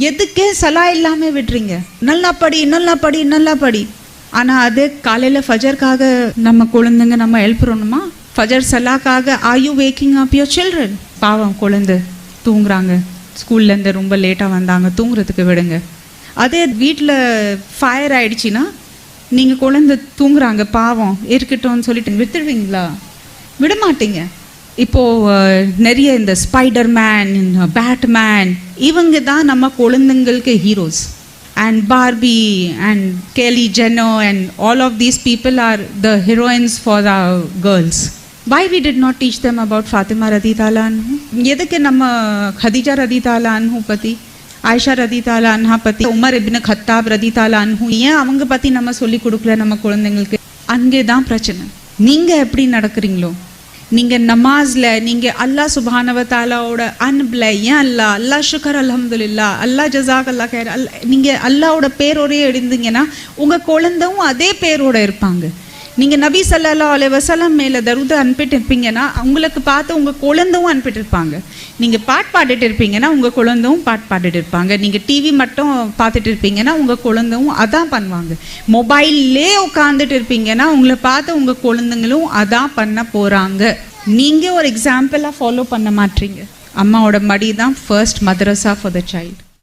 எதுக்கே சலா இல்லாமல் விடுறீங்க? நல்லா படி நல்லா படி நல்லா படி. ஆனால் அதே காலையில் ஃபஜர்க்காக நம்ம குழந்தைங்க நம்ம எழுப்புறோணுமா? ஃபஜர் சலாக்காக are you waking up your children? பாவம் குழந்தை தூங்குறாங்க, ஸ்கூல்லேருந்து ரொம்ப லேட்டாக வந்தாங்க, தூங்குறதுக்கு விடுங்க. அதே வீட்டில் ஃபயர் ஆயிடுச்சுன்னா நீங்கள் குழந்தை தூங்குறாங்க பாவம் இருக்கட்டும்னு சொல்லிட்டு விட்டுடுவீங்களா? விட மாட்டீங்க. இப்போது நிறைய இந்த ஸ்பைடர்மேன், பேட்மேன், இவங்க தான் நம்ம குழந்தைங்களுக்கு heroes. And Barbie and Kelly Jeno and all of these people are the heroines for the girls. Why we did not teach them about Fatima radhiyallahu anha? எதுக்கு நம்ம खदीजा radhiyallahu anha பற்றி, Ayesha radhiyallahu anha பற்றி, Umar ibn Khattab radhiyallahu anhu ஏன் அவங்க பற்றி நம்ம சொல்லி கொடுக்கல நம்ம குழந்தைங்களுக்கு? அங்கே தான் பிரச்சனை. நீங்கள் எப்படி நடக்கிறீங்களோ, நீங்கள் நமாஸில் நீங்கள் அல்லாஹ் சுப்ஹானஹு வ தஆலாவோட அன்பில் ஏன் அல்லாஹ் ஷுக்கர் அல்ஹம்துலில்லா, அல்லாஹ் ஜஸாக் அல்லாஹ் கைர், நீங்கள் அல்லாஹோட பேரோடே எழுந்தீங்கன்னா உங்கள் குழந்தையும் அதே பேரோட இருப்பாங்க. நீங்கள் நபி ஸல்லல்லாஹு அலைஹி வஸல்லம் மேலே தரூத் அனுப்பிட்டு இருப்பீங்கன்னா உங்களுக்கு பார்த்து உங்கள் குழந்தையும் அனுப்பிட்டு இருப்பாங்க. நீங்கள் பாட்டு பாடிட்டு இருப்பீங்கன்னா உங்கள் குழந்தையும் பாட்டு பாடிட்டு இருப்பாங்க. நீங்கள் டிவி மட்டும் பார்த்துட்டு இருப்பீங்கன்னா உங்கள் குழந்தையும் அதான் பண்ணுவாங்க. மொபைல்லே உட்காந்துட்டு இருப்பீங்கன்னா உங்களை பார்த்து உங்கள் குழந்தைங்களும் அதான் பண்ண போகிறாங்க. நீங்கள் ஒரு எக்ஸாம்பிளாக ஃபாலோ பண்ண மாட்டீங்க. அம்மாவோட மடி தான் first Madrasa for the child.